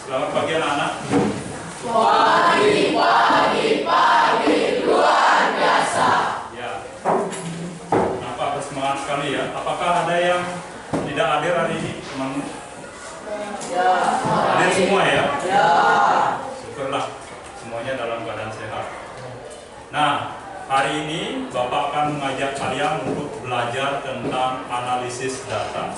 Selamat pagi anak-anak. Pagi, luar biasa. Ya. Nampak bersemangat sekali ya. Apakah ada yang tidak hadir hari ini, teman-teman? Ya. Hadir semua ya? Ya. Syukurlah semuanya dalam keadaan sehat. Nah, hari ini Bapak akan mengajak kalian untuk belajar tentang analisis data.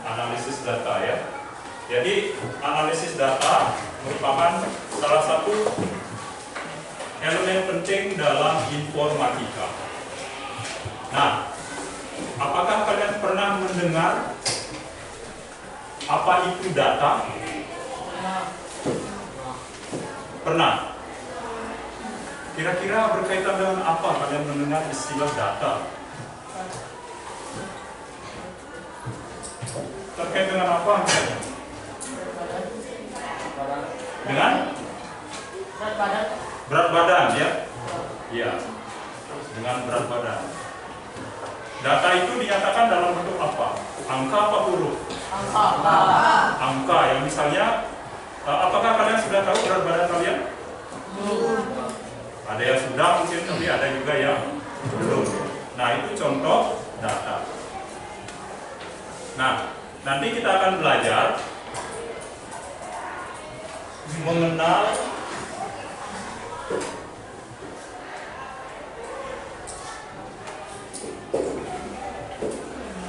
Analisis data ya. Jadi analisis data merupakan salah satu elemen penting dalam informatika. Nah, apakah kalian pernah mendengar apa itu data? Pernah? Kira-kira berkaitan dengan apa kalian mendengar istilah data? Terkait dengan apa? Dengan berat badan ya? Iya. Dengan berat badan. Data itu dinyatakan dalam bentuk apa? Angka apa huruf? Angka yang misalnya, apakah kalian sudah tahu berat badan kalian? Ada yang sudah mungkin, tapi ada juga yang belum. Nah, itu contoh data. Nah, nanti kita akan belajar mengenal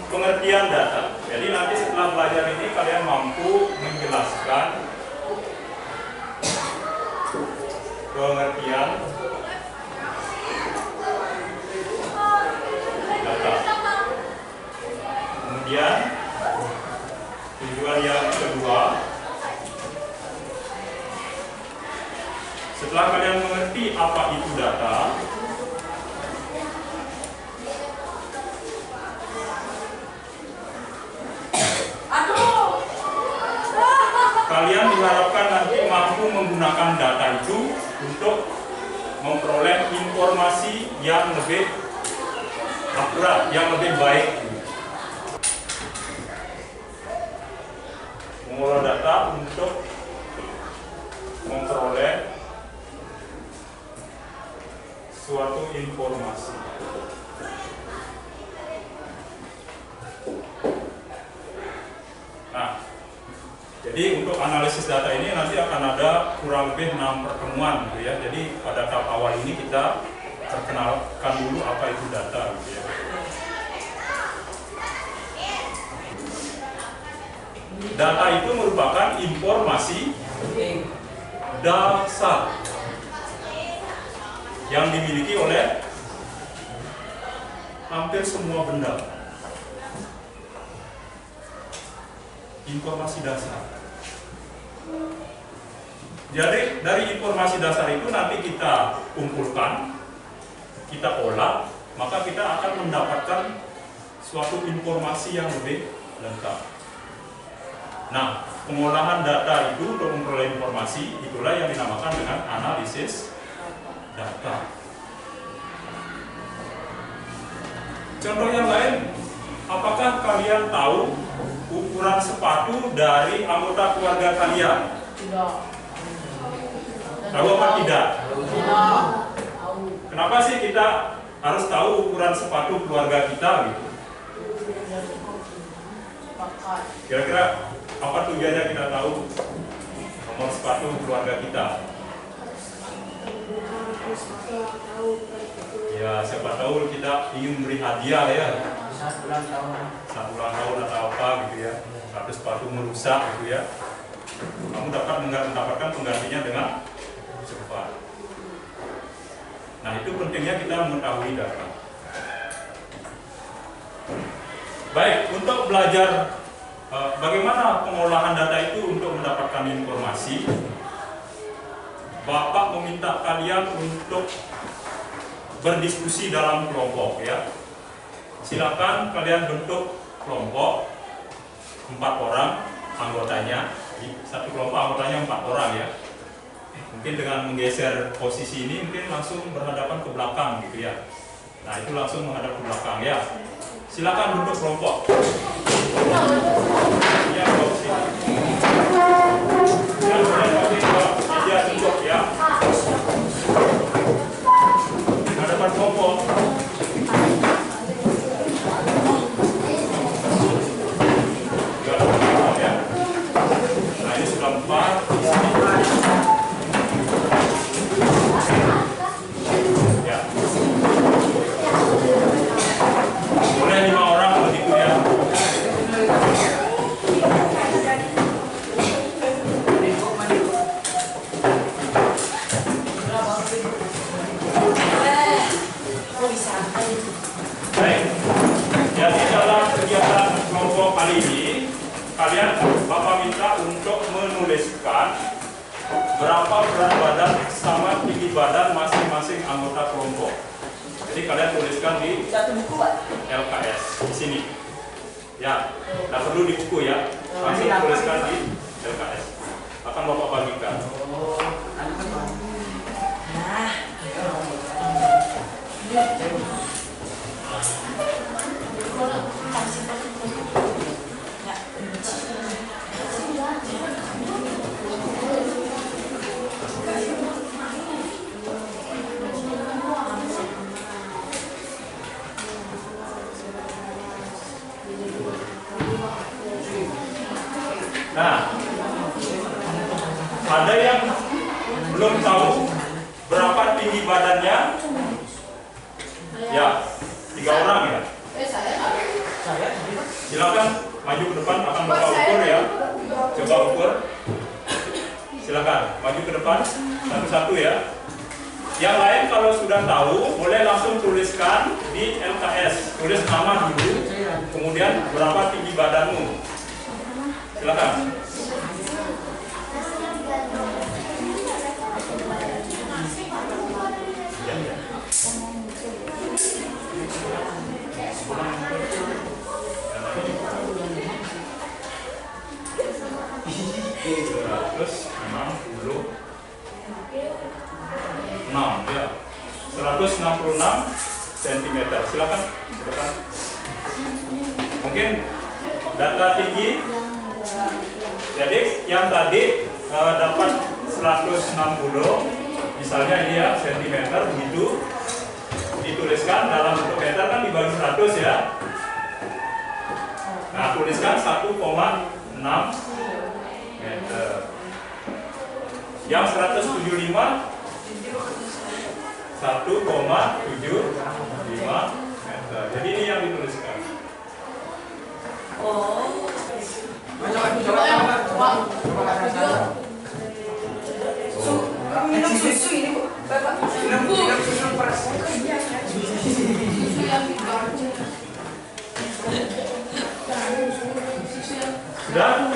pengertian data. Jadi nanti setelah belajar ini kalian mampu menjelaskan pengertian data. Kemudian tujuan yang kedua, setelah kalian mengerti apa itu data, kalian diharapkan nanti mampu menggunakan data itu untuk memperoleh informasi yang lebih akurat, yang lebih baik. Mengolah data untuk memperoleh suatu informasi. Nah, jadi untuk analisis data ini nanti akan ada kurang lebih 6 pertemuan gitu ya. Jadi pada tahap awal ini kita perkenalkan dulu apa itu data gitu ya. Data itu merupakan informasi dasar yang dimiliki oleh hampir semua benda. Informasi dasar. Jadi dari informasi dasar itu nanti kita kumpulkan, kita olah, maka kita akan mendapatkan suatu informasi yang lebih lengkap. Nah, pengolahan data itu untuk memperoleh informasi, itulah yang dinamakan dengan analisis data. Contoh yang lain, apakah kalian tahu ukuran sepatu dari anggota keluarga kalian? Tidak. Tahu apa tidak? Tidak. Kenapa sih kita harus tahu ukuran sepatu keluarga kita gitu? Kira-kira apa tujuannya kita tahu nomor sepatu keluarga kita? Ya, siapa tahu kita ingin beri hadiah ya. Saat ulang tahun atau apa gitu ya. Satu sepatu merusak gitu ya. Kamu dapat mendapatkan penggantinya dengan cepat. Nah, itu pentingnya kita mengetahui data. Baik, untuk belajar bagaimana pengolahan data itu untuk mendapatkan informasi, Bapak meminta kalian untuk berdiskusi dalam kelompok ya. Silakan kalian bentuk kelompok 4 orang anggotanya. Satu kelompok anggotanya 4 orang ya. Mungkin dengan menggeser posisi ini mungkin langsung berhadapan ke belakang gitu ya. Nah, itu langsung menghadap ke belakang ya. Silakan duduk kelompok. Ya, yang boleh pakai meja duduk ya. Hadapan kelompok. Ya. Nah, ini sudah 4 di sini. Ya. Boleh 5 orang begitu ya. Baik. Jadi dalam kegiatan kelompok kali ini, kalian Bapak minta untuk menuliskan berapa berat badan sama tinggi badan masing-masing anggota kelompok. Jadi kalian tuliskan di LKS di sini. Ya, tidak perlu di buku ya. Langsung tuliskan di LKS. Akan Bapak bagikan. Nah, ada yang belum tahu berapa tinggi badannya? Ya, 3 orang ya. Silakan maju ke depan, akan Bapak ukur ya. Coba ukur. Silakan maju ke depan satu-satu ya. Yang lain kalau sudah tahu, boleh langsung tuliskan di LKS. Tulis nama dulu, kemudian berapa tinggi badanmu. Silakan. Terus 66 ya. 166 cm. Silakan. Mungkin data tinggi. Jadi yang tadi dapat 160, misalnya ini ya cm, begitu dituliskan dalam bentuk meter kan dibagi 100 ya. Nah, tuliskan 1,6 meter. Yang 175 1,75 meter. Jadi ini yang dituliskan. Oh. Minum susu ini Bu. Bapak. Minum susu peras. Susu yang Sudah?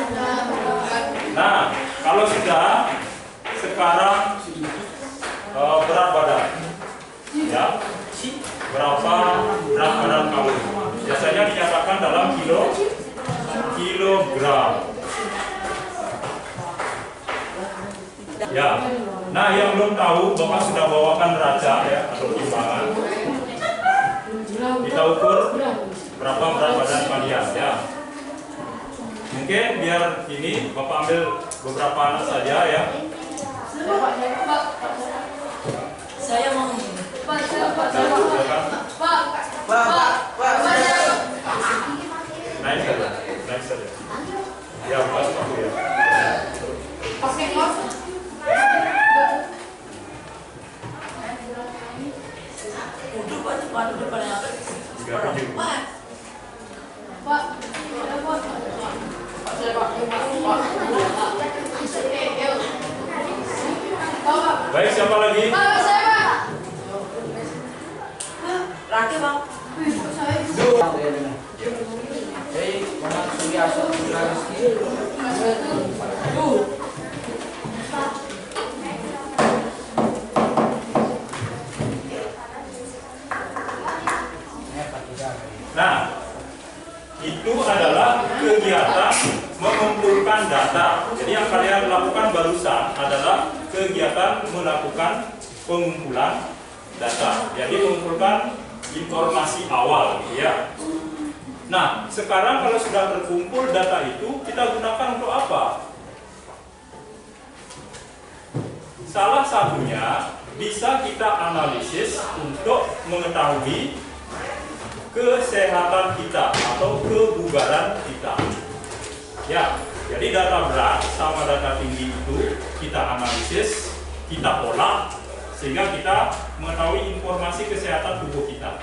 Nah, kalau sudah, sekarang berat badan. Ya. Berapa berat badan kamu? Biasanya dinyatakan dalam kilogram. Ya. Nah, yang belum tahu, Bapak sudah bawakan neraca ya atau timbangan. Kita ukur berapa berat badan kalian ya. Mungkin biar ini Bapak ambil beberapa anak saja ya. Saya mau Naik saja. Ya, masuk aku ya. pakai kos. Udah Pak, depan apa? 37. Pak. Baik, siapa lagi? Pak, saya Pak. Raki Bang. Nah, itu adalah kegiatan mengumpulkan data. Jadi yang kalian lakukan barusan adalah kegiatan melakukan pengumpulan data. Jadi mengumpulkan informasi awal, ya. Nah, sekarang kalau sudah terkumpul data itu, kita gunakan untuk apa? Salah satunya bisa kita analisis untuk mengetahui kesehatan kita atau kebugaran kita. Ya, jadi data berat sama data tinggi itu kita analisis, kita olah, sehingga kita mengetahui informasi kesehatan tubuh kita.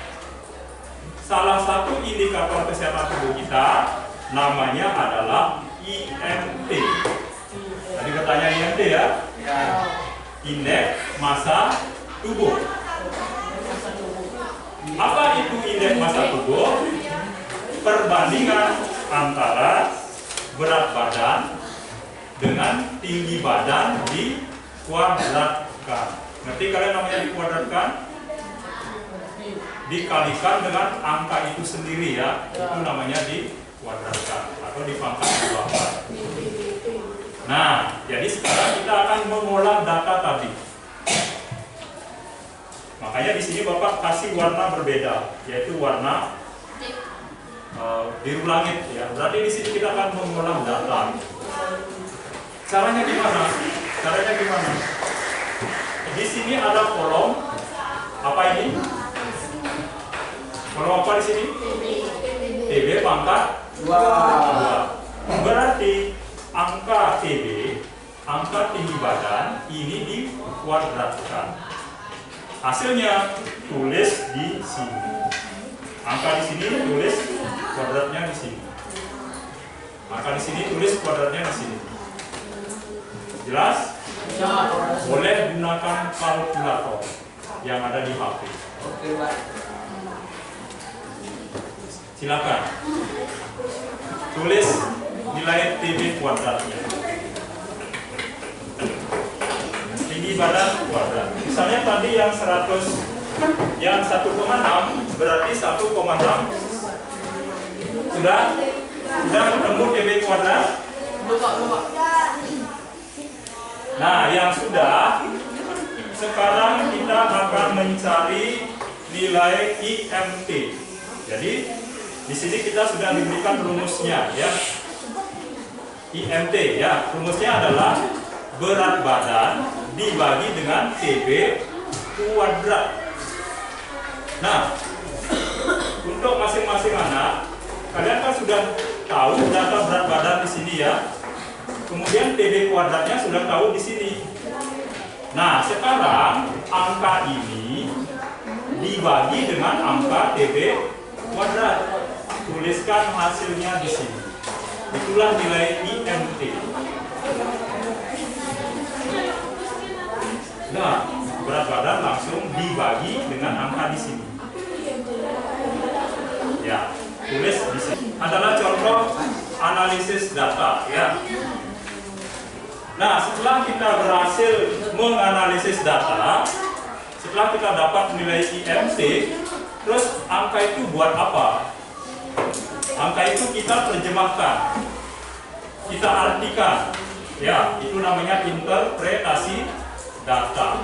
Salah satu indikator kesehatan tubuh kita namanya adalah IMT. Tadi bertanya IMT ya? Ya. Indeks massa tubuh. Apa itu indeks massa tubuh? Perbandingan antara berat badan dengan tinggi badan dikuadratkan. Ngerti kalian namanya dikuadratkan? Dikalikan dengan angka itu sendiri ya. Itu namanya dikuadratkan atau dipangkat 24. Nah, jadi sekarang kita akan mengolah data tadi. Makanya di sini Bapak kasih warna berbeda, yaitu warna biru langit ya. Berarti di sini kita akan mengolah data. Caranya gimana? Caranya gimana? Di sini ada kolom apa ini? Kolom apa di sini? TB pangkat 2. Berarti angka TB, angka tinggi badan ini dikuadratkan. Hasilnya tulis di sini. Angka di sini tulis kuadratnya di sini. Angka di sini tulis kuadratnya di sini. Jelas? Boleh gunakan kalkulator yang ada di HP. Oke, Pak. Silakan. Tulis nilai TB kuadratnya. Tinggi badan kuadrat. Misalnya tadi yang 100, yang 1,6 berarti 1,6. Sudah ketemu TB kuadrat? Nah, yang sudah, sekarang kita akan mencari nilai IMT. Jadi di sini kita sudah diberikan rumusnya ya. IMT ya, rumusnya adalah berat badan dibagi dengan TB kuadrat. Nah, untuk masing-masing anak, kalian kan sudah tahu data berat badan di sini ya. Kemudian TB kuadratnya sudah tahu di sini. Nah, sekarang angka ini dibagi dengan angka TB kuadrat. Tuliskan hasilnya di sini. Itulah nilai IMT. Nah, berat badan langsung dibagi dengan angka di sini. Ya, tulis di sini. Adalah contoh analisis data ya. Nah, setelah kita berhasil menganalisis data, setelah kita dapat nilai IMT, terus angka itu buat apa? Angka itu kita terjemahkan, kita artikan, ya, itu namanya interpretasi data.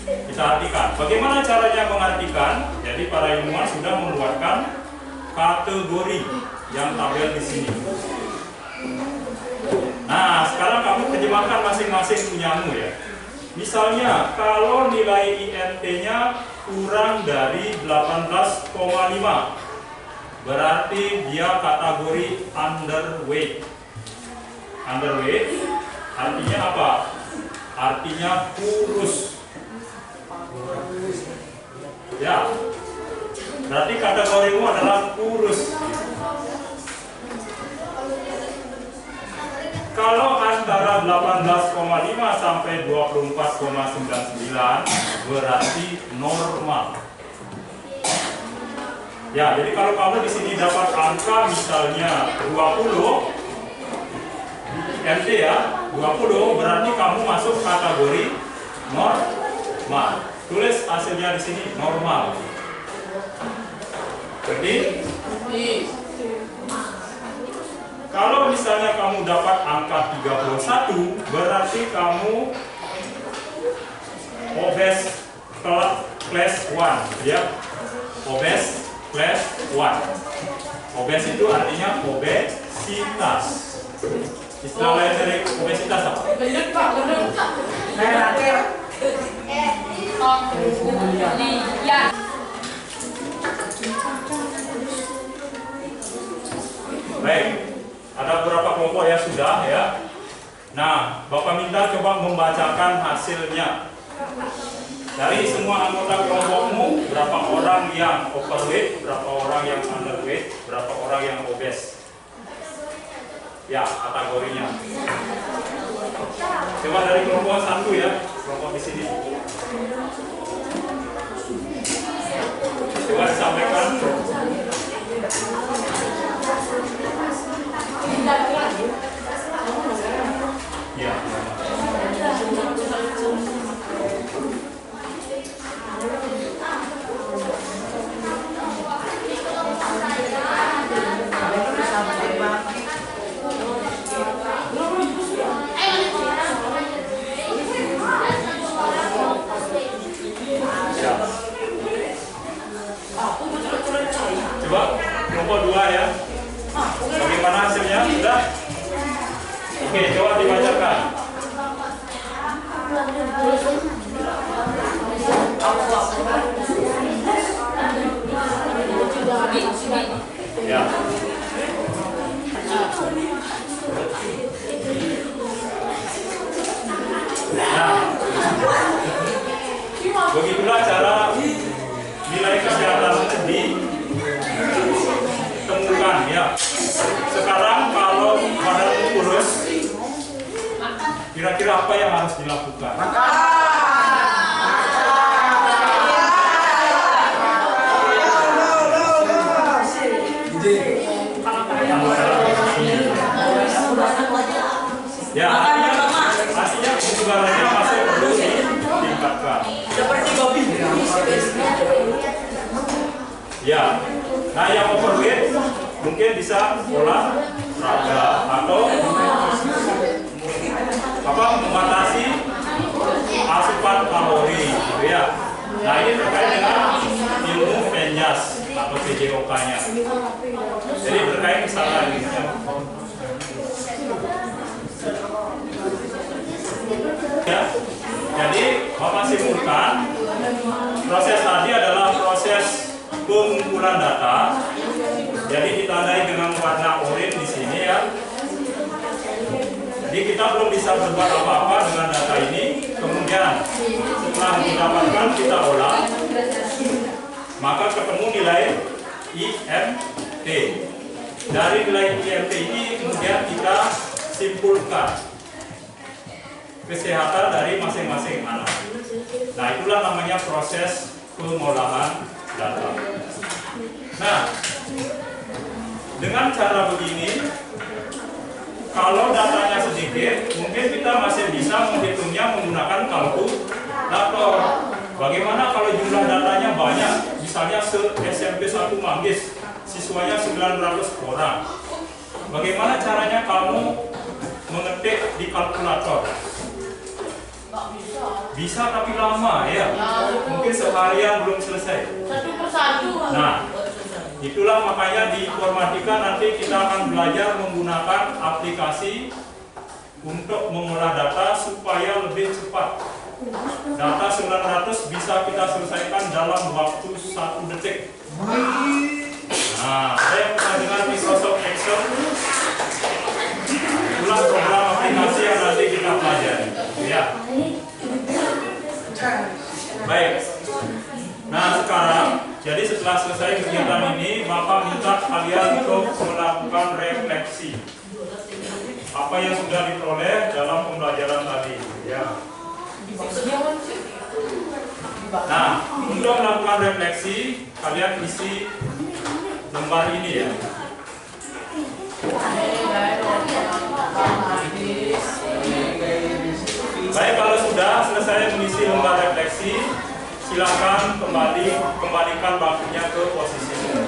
Kita artikan. Bagaimana caranya mengartikan? Jadi para ilmuwan sudah mengeluarkan kategori yang tabel di sini. Nah, sekarang kamu terjemahkan masing-masing punyamu ya. Misalnya, kalau nilai IMT-nya kurang dari 18,5. Berarti dia kategori underweight. Underweight artinya apa? Artinya kurus. Ya. Berarti kategorimu adalah kurus. Kalau antara 18,5 sampai 24,99 berarti normal. Ya, jadi kalau kamu di sini dapat angka misalnya 20 MT ya, 20 berarti kamu masuk kategori normal. Tulis hasilnya di sini normal. Jadi kalau misalnya kamu dapat angka 31 berarti kamu obes kelas 1 ya. obes class 1. Obes itu artinya obesitas. Istilah lain dari obesitas apa? Baik, ada beberapa kelompok yang sudah ya. Nah, Bapak minta coba membacakan hasilnya. Dari semua anggota kelompokmu, berapa orang yang overweight, berapa orang yang underweight, berapa orang yang obes? Ya, kategorinya. Coba dari kelompok 1 ya, kelompok di sini. Coba disampaikan. Ya. Coba kelompok 2 ya. Bagaimana hasilnya? Sudah? Oke, coba dibacakan. Ya. Nah, begitulah cara nilai kesehatan ditemukan ya. Sekarang kalau badan kurus, kira-kira apa yang harus dilakukan? Ya, artinya kebugarannya masih perlu ditingkatkan. Seperti kopi. Ya, nah yang overweight mungkin bisa olahraga atau membatasi asupan kalori, gitu ya. Nah ini terkait dengan ilmu PENJAS atau PJOK-nya. Jadi terkait misalnya ini. Ya, jadi Bapak simpulkan proses tadi adalah proses pengumpulan data. Jadi ditandai dengan warna oranye di sini ya. Jadi kita belum bisa berbuat apa-apa dengan data ini. Kemudian setelah didapatkan kita olah, maka ketemu nilai IMT. Dari nilai IMT ini kemudian kita simpulkan kesehatan dari masing-masing anak. Nah, itulah namanya proses pengolahan data. Nah, dengan cara begini, kalau datanya sedikit, mungkin kita masih bisa menghitungnya menggunakan kalkulator. Bagaimana kalau jumlah datanya banyak? Misalnya SMP 1 Manggis, siswanya 900 orang. Bagaimana caranya kamu mengetik di kalkulator? Bisa tapi lama ya. Mungkin seharian belum selesai. Satu persatu. Nah, itulah makanya di informatika nanti kita akan belajar menggunakan aplikasi untuk mengolah data supaya lebih cepat. Data 900 bisa kita selesaikan dalam waktu 1 detik. Nah, saya pernah dengar Microsoft Excel. Itulah program aplikasi yang nanti kita pelajari. Ya. Baik. Nah sekarang, jadi setelah selesai kegiatan ini, Bapak minta kalian untuk melakukan refleksi apa yang sudah diperoleh dalam pembelajaran tadi. Ya. Nah, untuk melakukan refleksi, kalian isi lembar ini ya. Baik, kalau sudah selesai mengisi lembar refleksi, silakan kembalikan bangkunya ke posisinya.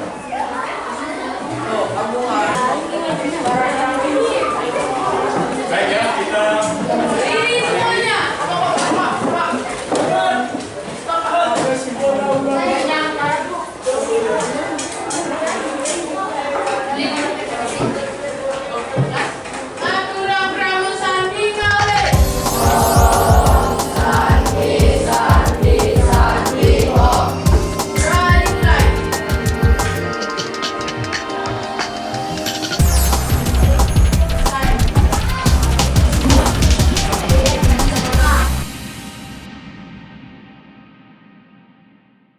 Baik ya.